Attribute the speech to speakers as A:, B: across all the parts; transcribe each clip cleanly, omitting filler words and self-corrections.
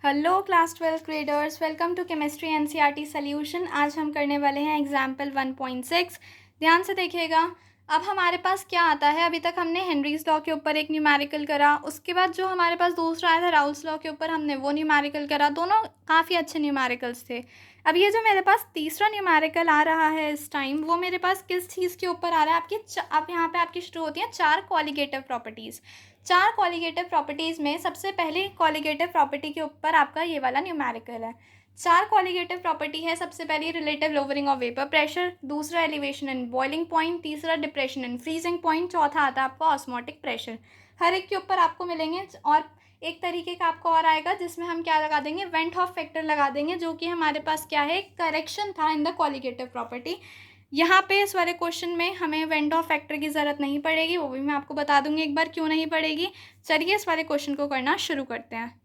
A: Hello class 12 graders, welcome to chemistry NCERT solution. आज हम करने वाले हैं एग्जाम्पल 1.6। ध्यान से देखिएगा। अब हमारे पास क्या आता है, अभी तक हमने हेनरीज लॉ के ऊपर एक न्यूमेरिकल करा, उसके बाद जो हमारे पास दूसरा आया था राउल्स लॉ के ऊपर, हमने वो न्यूमेरिकल करा। दोनों काफ़ी अच्छे न्यूमेरिकल्स थे। अब ये जो मेरे पास तीसरा न्यूमेरिकल आ रहा है इस टाइम, वो मेरे पास किस चीज़ के ऊपर आ रहा है? अब यहाँ पे आपकी शुरू होती हैं चार कॉलिगेटिव प्रॉपर्टीज़। चार कॉलिगेटिव प्रॉपर्टीज़ में सबसे पहली कॉलिगेटिव प्रॉपर्टी के ऊपर आपका ये वाला न्यूमेरिकल है। चार कॉलिगेटिव प्रॉपर्टी है। सबसे पहली relative lowering of vapour pressure, दूसरा एलिवेशन इन बॉइलिंग पॉइंट, तीसरा डिप्रेशन इन फ्रीजिंग पॉइंट, चौथा आता है आपका ऑस्मोटिक प्रेशर। हर एक के ऊपर आपको मिलेंगे। और एक तरीके का आपको और आएगा जिसमें हम क्या लगा देंगे, वेंट ऑफ फैक्टर लगा देंगे, जो कि हमारे पास क्या है, करेक्शन था इन द कॉलिगेटिव प्रॉपर्टी। यहाँ पे इस वाले क्वेश्चन में हमें वेंट ऑफ फैक्टर की ज़रूरत नहीं पड़ेगी, वो भी मैं आपको बता दूंगी एक बार क्यों नहीं पड़ेगी। चलिए इस वाले क्वेश्चन को करना शुरू करते हैं।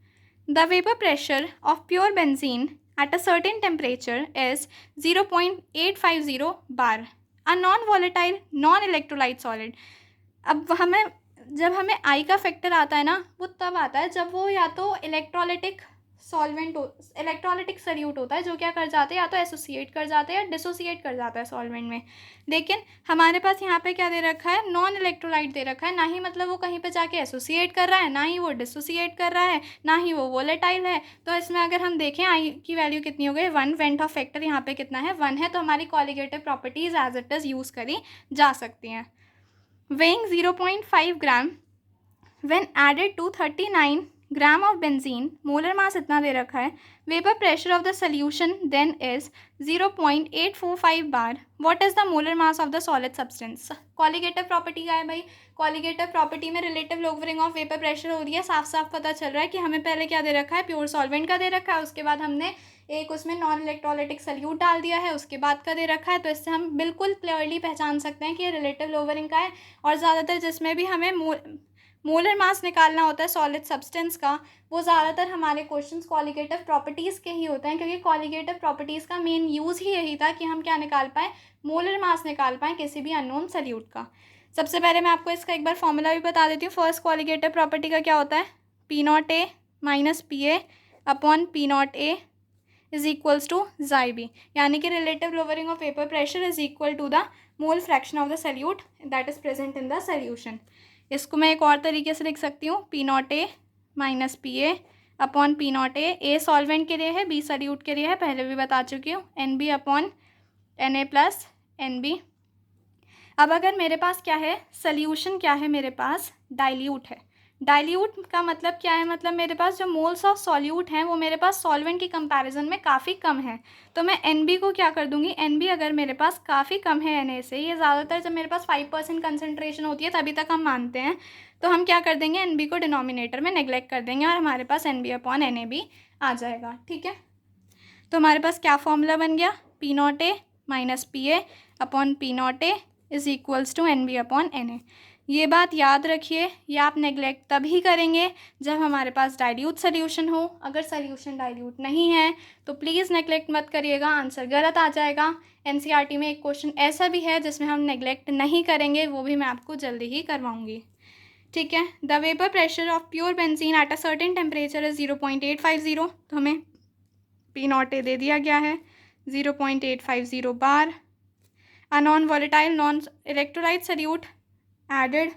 A: The vapour pressure of pure benzene at a certain temperature is 0.850 bar, a non volatile non electrolyte solid. अब जब हमें आई का फैक्टर आता है ना, वो तब आता है जब वो या तो इलेक्ट्रोलिटिक सॉल्वेंट हो, इलेक्ट्रोलिटिक सल्यूट होता है, जो क्या कर जाते हैं, या तो एसोसिएट कर जाते हैं या डिसोसिएट कर जाता है सॉल्वेंट में। लेकिन हमारे पास यहाँ पे क्या दे रखा है, नॉन इलेक्ट्रोलाइट दे रखा है। ना ही मतलब वो कहीं पे जाके एसोसिएट कर रहा है, ना ही वो डिसोसिएट कर रहा है, ना ही वो वोलेटाइल है। तो इसमें अगर हम देखें आई की वैल्यू कितनी हो गई, 1। वेंट ऑफ फैक्टर यहाँ पे कितना है, 1 है। तो हमारी colligative properties as it is use करी जा सकती हैं। weighing 0.5 gram when added to 39 gram of benzene, molar mass इतना दे रखा है। Vapour pressure of the solution then is 0.845 bar. What is the molar mass of the solid substance? Colligative property का है भाई। कॉलिगेटिव प्रॉपर्टी में relative lowering of vapour pressure हो रही है। साफ साफ पता चल रहा है कि हमें पहले क्या दे रखा है, प्योर सॉल्वेंट का दे रखा है, उसके बाद हमने एक उसमें नॉन इलेक्ट्रोलाइटिक सल्यूट डाल दिया है, उसके बाद का दे रखा है। तो इससे हम बिल्कुल क्लियरली पहचान सकते हैं कि ये रिलेटिव लोवरिंग का है। और ज़्यादातर जिसमें भी हमें मोलर मास निकालना होता है सॉलिड सब्सटेंस का, वो ज़्यादातर हमारे क्वेश्चंस कॉलिगेटिव प्रॉपर्टीज़ के ही होते हैं, क्योंकि कॉलिगेटिव प्रॉपर्टीज़ का मेन यूज़ ही यही था कि हम क्या निकाल पाएँ, मोलर मास निकाल पाएँ किसी भी अननोन सल्यूट का। सबसे पहले मैं आपको इसका एक बार फॉर्मूला भी बता देती हूँ। फर्स्ट कॉलिगेटिव प्रॉपर्टी का क्या होता है, P0A minus PA upon P0A is equals to Xi, यानी कि relative lowering of vapour pressure is equal to the mole fraction of the solute that is present in the solution. इसको मैं एक और तरीके से लिख सकती हूँ, P0A minus PA upon P0A। A solvent के लिए है, बी सल्यूट के लिए है, पहले भी बता चुकी हूँ, NB upon Na plus NB। अब अगर मेरे पास क्या है, सल्यूशन क्या है, मेरे पास डाइल्यूट है। डाइल्यूट का मतलब क्या है, मतलब मेरे पास जो मोल्स ऑफ सॉल्यूट हैं वो मेरे पास सॉल्वेंट की कंपैरिजन में काफ़ी कम है। तो मैं NB को क्या कर दूंगी, NB अगर मेरे पास काफ़ी कम है Na से, ये ज़्यादातर जब मेरे पास 5% कंसनट्रेशन होती है तभी तक हम मानते हैं, तो हम क्या कर देंगे, NB को डिनोमिनेटर में नेग्लेक्ट कर देंगे और हमारे पास NB अपॉन Na आ जाएगा। ठीक है, तो हमारे पास क्या फॉर्मूला बन गया, P0A minus PA upon P0A is equals to NB upon Na। ये बात याद रखिए, ये आप नेग्लेक्ट तभी करेंगे जब हमारे पास डाइल्यूट सोल्यूशन हो। अगर सोल्यूशन डाइल्यूट नहीं है तो प्लीज़ नेग्लेक्ट मत करिएगा, आंसर गलत आ जाएगा। एनसीईआरटी में एक क्वेश्चन ऐसा भी है जिसमें हम नेग्लेक्ट नहीं करेंगे, वो भी मैं आपको जल्दी ही करवाऊँगी। ठीक है, the vapour pressure of pure benzene at a certain temperature is 0.850। तो हमें P0A दे दिया गया है 0.850 bar. A non volatile non electrolyte solute added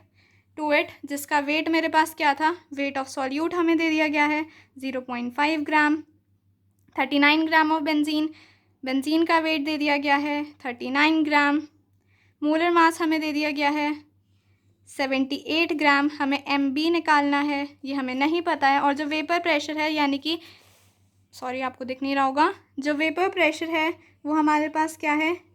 A: to it, जिसका वेट मेरे पास क्या था, वेट ऑफ सॉल्यूट हमें दे दिया गया है 0.5 ग्राम। 39 ग्राम ऑफ बेंजीन, बेंजीन का वेट दे दिया गया है 39 ग्राम। मोलर मास हमें दे दिया गया है 78 ग्राम। हमें MB निकालना है, ये हमें नहीं पता है। और जो वेपर प्रेशर है, यानी कि सॉरी आपको दिख नहीं रहा होगा, जो वेपर प्रेशर है वो हमारे पास क्या है,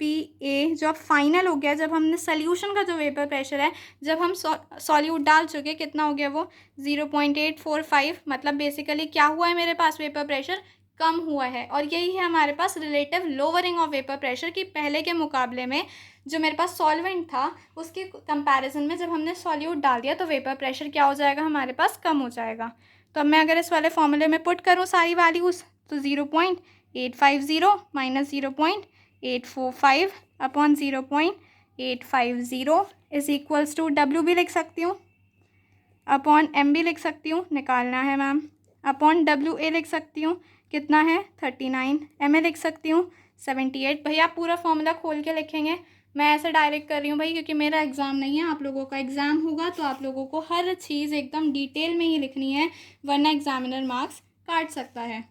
A: PA, जो अब फाइनल हो गया, जब हमने सोल्यूशन का जो वेपर प्रेशर है, जब हम सॉल्यूट डाल चुके, कितना हो गया वो 0.845। मतलब बेसिकली क्या हुआ है, मेरे पास वेपर प्रेशर कम हुआ है। और यही है हमारे पास relative lowering of vapour pressure की, पहले के मुकाबले में जो मेरे पास सॉल्वेंट था उसके कंपैरिजन में जब हमने सॉल्यूट डाल दिया तो वेपर प्रेशर क्या हो जाएगा, हमारे पास कम हो जाएगा। तो अब मैं अगर इस वाले फॉर्मूले में पुट करूँ सारी वैल्यूज़, तो 0.850 minus 0.845 upon 0.850 is equals to W भी लिख सकती हूँ अपॉन M भी लिख सकती हूँ, निकालना है मैम अपॉन WA लिख सकती हूँ, कितना है 39, MA लिख सकती हूँ 78। भैया आप पूरा फॉर्मूला खोल के लिखेंगे, मैं ऐसे डायरेक्ट कर रही हूँ भाई क्योंकि मेरा एग्ज़ाम नहीं है, आप लोगों का एग्ज़ाम होगा तो आप लोगों को हर चीज़ एकदम डिटेल में ही लिखनी है, वरना एग्जामिनर मार्क्स काट सकता है।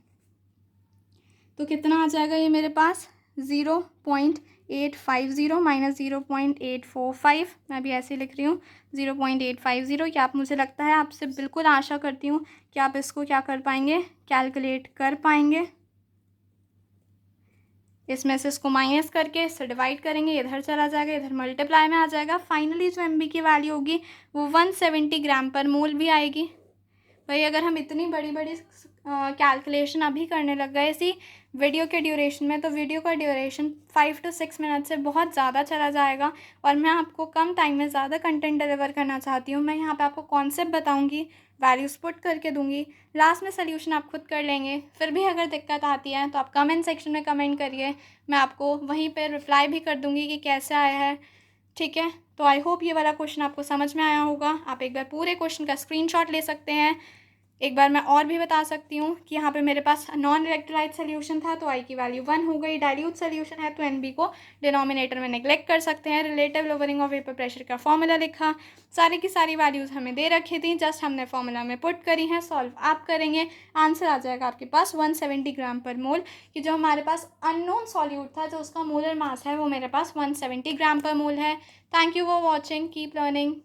A: तो कितना आ जाएगा ये मेरे पास 0.850 माइनस 0.845, मैं भी ऐसे लिख रही हूँ 0.850। क्या आप, मुझे लगता है आपसे बिल्कुल आशा करती हूँ कि आप इसको क्या कर पाएंगे, कैलकुलेट कर पाएंगे। इसमें से इसको माइनस करके इससे डिवाइड करेंगे, इधर चला जाएगा, इधर मल्टीप्लाई में आ जाएगा। फाइनली जो MB की वैल्यू होगी वो 170 ग्राम पर मोल भी आएगी। भाई अगर हम इतनी बड़ी बड़ी कैलकुलेशन अभी करने लग गए इसी वीडियो के ड्यूरेशन में, तो वीडियो का ड्यूरेशन 5 to 6 मिनट से बहुत ज़्यादा चला जाएगा और मैं आपको कम टाइम में ज़्यादा कंटेंट डिलीवर करना चाहती हूँ। मैं यहाँ पे आपको कॉन्सेप्ट बताऊँगी, वैल्यूज़ पुट करके दूँगी, लास्ट में सोल्यूशन आप खुद कर लेंगे। फिर भी अगर दिक्कत आती है तो आप कमेंट सेक्शन में कमेंट करिए, मैं आपको वहीं पर रिप्लाई भी कर दूँगी कि कैसे आया है। ठीक है, तो आई होप ये वाला क्वेश्चन आपको समझ में आया होगा। आप एक बार पूरे क्वेश्चन का स्क्रीनशॉट ले सकते हैं। एक बार मैं और भी बता सकती हूँ कि यहाँ पे मेरे पास नॉन इलेक्ट्रोलाइट सोल्यूशन था तो I की वैल्यू 1 हो गई। डाइल्यूट सोल्यूशन है तो NB को डिनोमिनेटर में नेग्लेक्ट कर सकते हैं। Relative lowering of vapour pressure का फॉर्मूला लिखा, सारी की सारी वैल्यूज़ हमें दे रखी थी, जस्ट हमने फॉर्मूला में पुट करी हैं। सॉल्व आप करेंगे, आंसर आ जाएगा आपके पास 170 ग्राम पर मोल, कि जो हमारे पास अननोन सॉल्यूट था जो उसका मोलर मास है वो मेरे पास 170 ग्राम पर मोल है। Thank you for watching, keep learning.